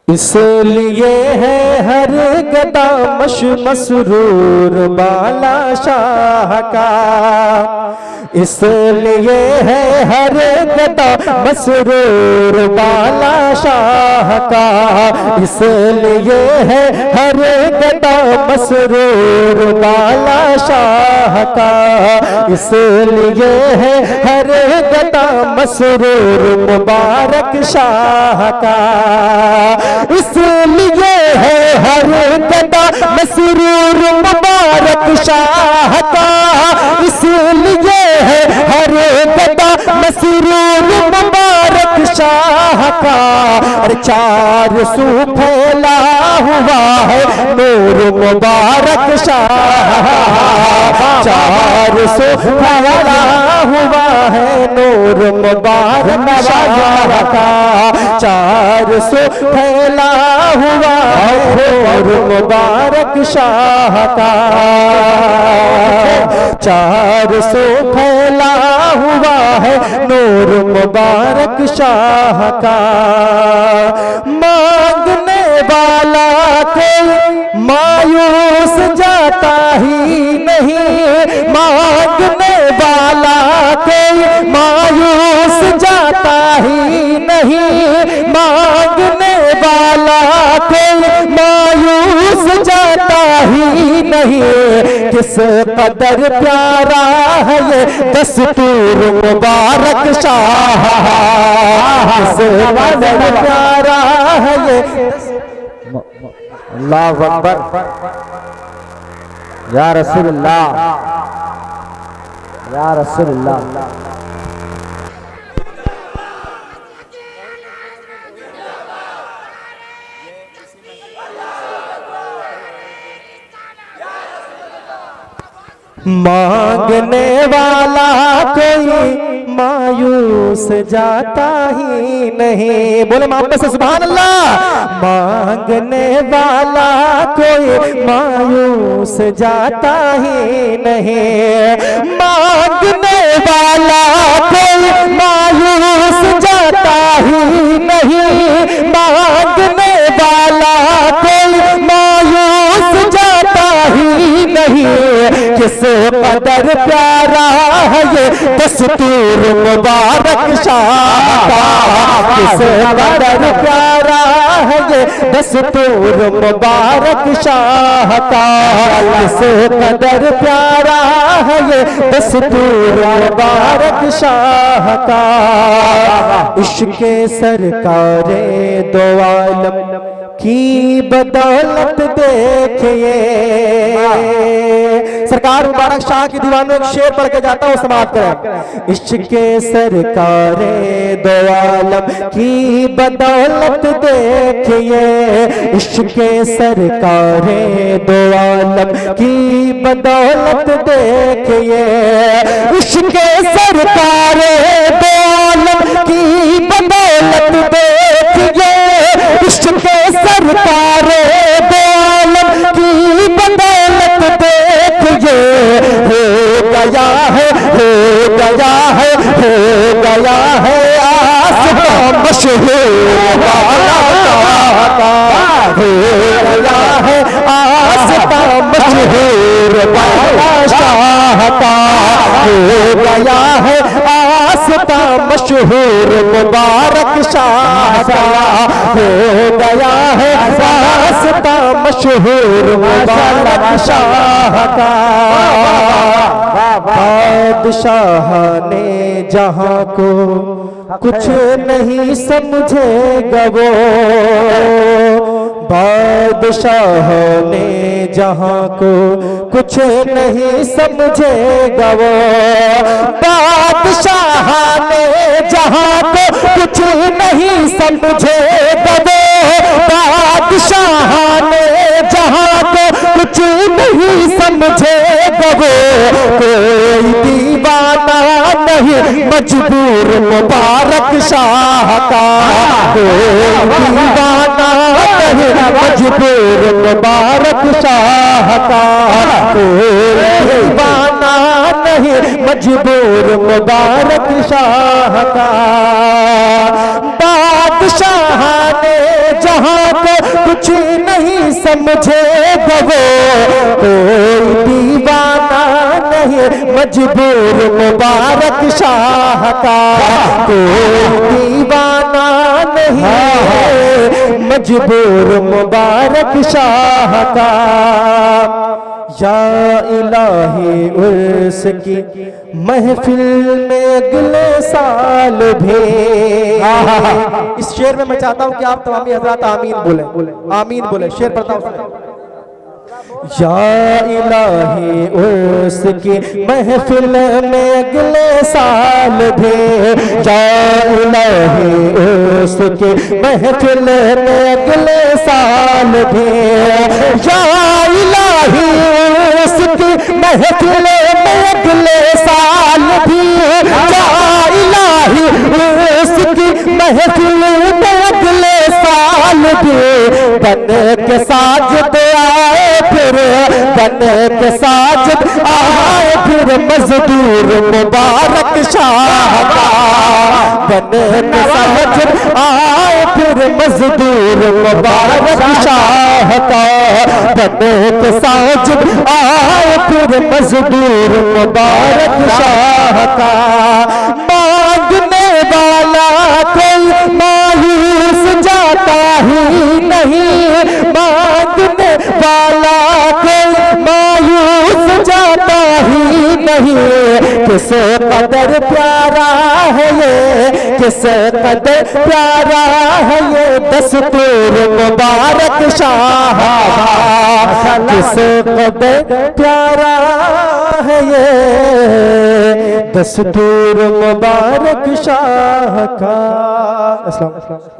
इसलिए है हर गदा मसरूर बाला शाह का, इसलिए है हर गदा मसरूर बाला शाह का, इसलिए है हर गदा मसरूर बाला शाह का, इसलिए है हर गदा मसरूर मुबारक शाह का, इसलिए है हर गदा मसरूर मुबारक शाह का, इसलिए है हर गदा मसरूर मुबारक शाह का। और चार सू फैला हुआ है नूर मुबारक शाह, चार सू फैला हुआ है नूर मुबारक शाह का, चार सू फैला हुआ है नूर मुबारक शाह का, चार सौ फैला हुआ है नूर मुबारक शाह का। मांगने वाला कोई मायूस जाता ही नहीं, मांगने वाला कोई मायूस जाता ही नहीं, मांगने वाला कोई मायूस जाता ही नहीं। किस कदर प्यारा है ये दस्तूर मुबारक शाह, किस कदर प्यारा है ये। अल्लाहु अकबर, या रसूलुल्लाह, या रसूलुल्लाह। मांगने वाला कोई मायूस जाता ही नहीं, बोले मोहम्मद से सुभान अल्लाह। मांगने वाला कोई मायूस जाता ही नहीं, मांगने वाला कोई मायूस जाता ही नहीं, मांगने वाला कोई मायूस जाता ही नहीं। किस कदर प्यारा है ये दस्तूर मुबारक शाह का, किस कदर प्यारा है ये दस्तूर मुबारक शाह का, किस कदर प्यारा है ये दस्तूर मुबारक शाह का। इश्क़े सरकारे दो आलम की बदौलत देखिए, सरकार मुबारक शाह की दीवानों एक शेर पढ़ के जाता हूं, समाप्त करें। इश्क़े सरकारे दो आलम की बदौलत देखिए, इश्क़े सरकारे दो आलम की बदौलत देखिए, इश्क़े सरकारे दो आलम की बदौलत देखिए, इश्क़े सरकारे दो आलम की बदौलत देखिए। हो गया है, हो गया है, हो गया है आसमां मशहूर वाला का, हो गया है आसमां मशहूर वाला शाह का, हो गया है आसमां मशहूर मुबारक शाह का, हो गया है आसमां मशहूर मुबारक शाह का। बादशाह ने जहां को कुछ नहीं समझेगा वो, बादशाह ने जहां को कुछ नहीं समझेगा वो, बादशाह ने जहां को कुछ नहीं समझेगा वो, बादशाह ने जहां को कुछ नहीं समझेगा वो। कोई दीवाना नहीं मजबूर मुबारक शाह का, कोई दीवाना नहीं मजबूर मुबारक शाह का, कोई दीवाना नहीं मजबूर मुबारक शाह का। बादशाह ने जहां समझेगा वो, कोई दीवाना नहीं मजबूर मुबारक शाह का, कोई दीवाना नहीं मजबूर मुबारक शाह का। या इलाही उर्स की महफिल में अगले साल भी। इस शेर में मैं चाहता हूं कि आप तमामी हजरात आमीन बोले, आमीन बोले। शेर पढ़ता हूं। या इलाही उर्स की महफिल में अगले साल भी, या इलाही उर्स की महफिल में अगले साल भी, या इलाही उर्स की महफिल में अगले साल भी, या इलाही उर्स की महफिल में अगले साल भी। बन के साजिद आए फिर, बन के साजिद आए फिर मजदूर मुबारक शाह का, बन के साजिद आए फिर मजदूर मुबारक शाह का, बन के साजिद आए फिर मजदूर मुबारक शाह का। मांगने वाला कोई मायूस जाता ही नहीं, मांगने वाला कोई मायूस जाता ही नहीं। किस कदर प्यारा है ये, किस कदर प्यारा है ये दस्तूर मुबारक शाह का, किस कदर प्यारा है ये दस्तूर मुबारक शाह का। अस्सलाम।